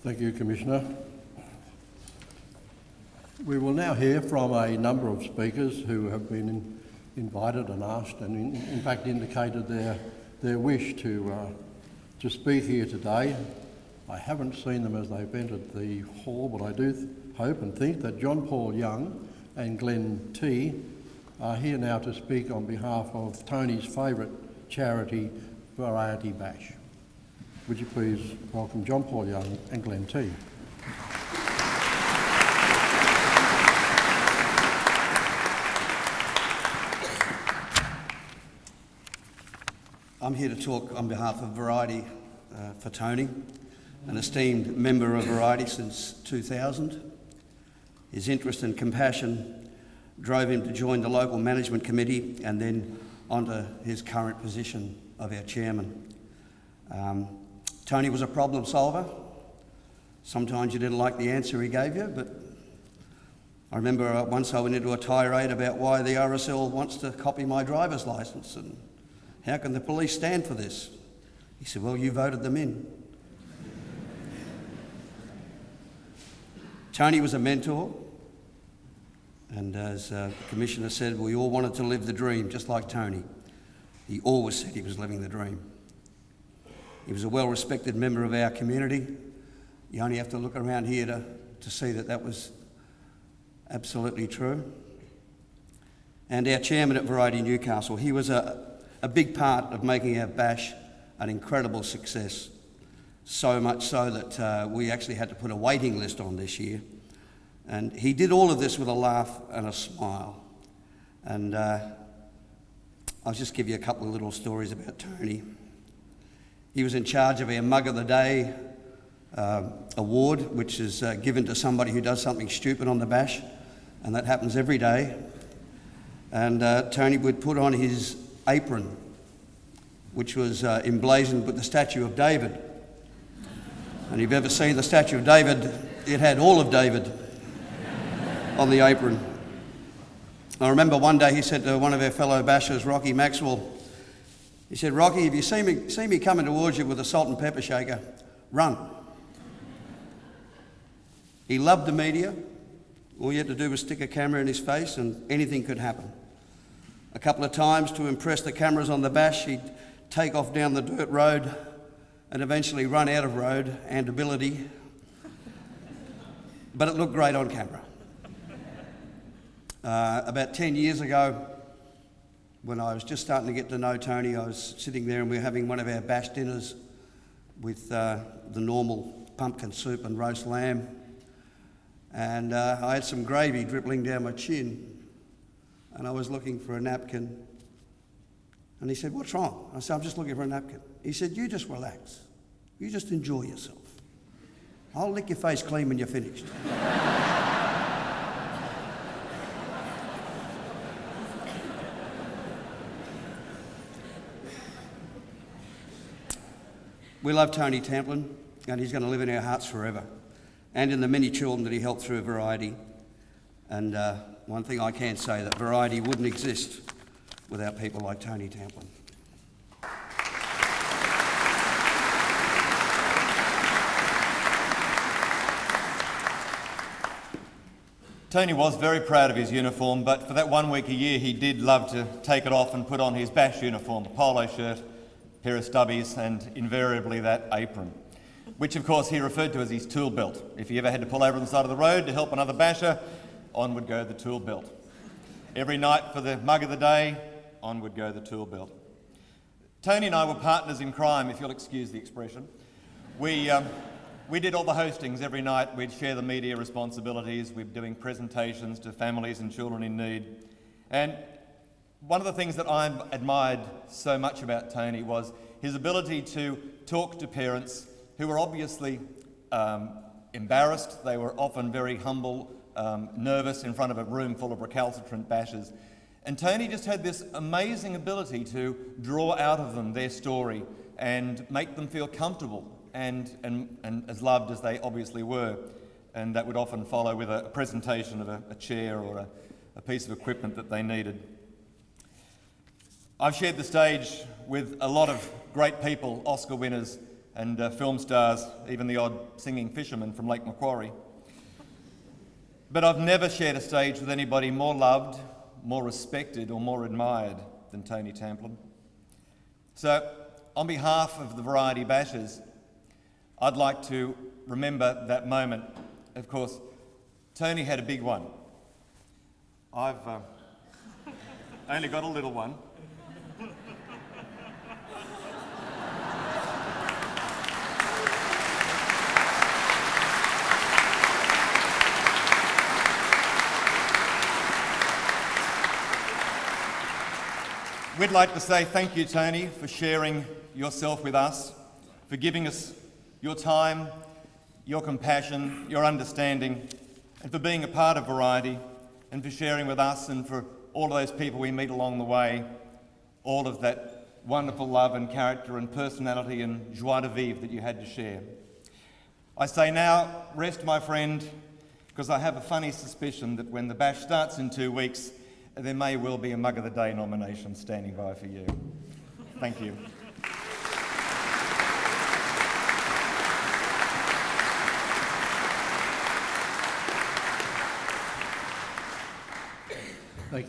Thank you, Commissioner. We will now hear from a number of speakers who have been invited and asked and in fact indicated their wish to speak here today. I haven't seen them as they've entered the hall, but I do hope and think that John Paul Young and Glenn T are here now to speak on behalf of Tony's favourite charity, Variety Bash. Would you please welcome John Paul Young and Glenn T. I'm here to talk on behalf of Variety for Tony, an esteemed member of Variety since 2000. His interest and compassion drove him to join the local management committee and then onto his current position of our chairman. Tony was a problem solver. Sometimes you didn't like the answer he gave you, but I remember once I went into a tirade about why the RSL wants to copy my driver's licence and how can the police stand for this? He said, well, you voted them in. Tony was a mentor, and as the Commissioner said, we all wanted to live the dream, just like Tony. He always said he was living the dream. He was a well-respected member of our community. You only have to look around here to see that was absolutely true. And our chairman at Variety Newcastle, he was a big part of making our bash an incredible success. So much so that we actually had to put a waiting list on this year. And he did all of this with a laugh and a smile. And I'll just give you a couple of little stories about Tony. He was in charge of our Mug of the Day award, which is given to somebody who does something stupid on the bash, and that happens every day. And Tony would put on his apron, which was emblazoned with the statue of David. And if you've ever seen the statue of David, it had all of David on the apron. I remember one day he said to one of our fellow bashers, Rocky Maxwell, he said, Rocky, if you see me coming towards you with a salt and pepper shaker, run. He loved the media. All you had to do was stick a camera in his face and anything could happen. A couple of times to impress the cameras on the bash, he'd take off down the dirt road and eventually run out of road and ability. But it looked great on camera. About 10 years ago, when I was just starting to get to know Tony, I was sitting there and we were having one of our bash dinners with the normal pumpkin soup and roast lamb. And I had some gravy dribbling down my chin. And I was looking for a napkin. And he said, what's wrong? I said, I'm just looking for a napkin. He said, you just relax. You just enjoy yourself. I'll lick your face clean when you're finished. We love Tony Tamplin, and he's going to live in our hearts forever, and in the many children that he helped through Variety. And one thing I can say, that Variety wouldn't exist without people like Tony Tamplin. Tony was very proud of his uniform, but for that 1 week a year he did love to take it off and put on his bash uniform, a polo shirt, pair of stubbies, and invariably that apron, which of course he referred to as his tool belt. If he ever had to pull over on the side of the road to help another basher, on would go the tool belt. Every night for the Mug of the Day, on would go the tool belt. Tony and I were partners in crime, if you'll excuse the expression. We did all the hostings every night. We'd share the media responsibilities. We'd be doing presentations to families and children in need. And one of the things that I admired so much about Tony was his ability to talk to parents who were obviously embarrassed. They were often very humble, nervous in front of a room full of recalcitrant bashers. And Tony just had this amazing ability to draw out of them their story and make them feel comfortable and as loved as they obviously were. And that would often follow with a presentation of a chair or a piece of equipment that they needed. I've shared the stage with a lot of great people, Oscar winners, and film stars, even the odd singing fisherman from Lake Macquarie. But I've never shared a stage with anybody more loved, more respected or more admired than Tony Tamplin. So, on behalf of the Variety Bashers, I'd like to remember that moment. Of course, Tony had a big one. I've only got a little one. We'd like to say thank you, Tony, for sharing yourself with us, for giving us your time, your compassion, your understanding, and for being a part of Variety, and for sharing with us and for all of those people we meet along the way, all of that wonderful love and character and personality and joie de vivre that you had to share. I say now, rest my friend, because I have a funny suspicion that when the bash starts in 2 weeks, there may well be a Mug of the Day nomination standing by for you. Thank you.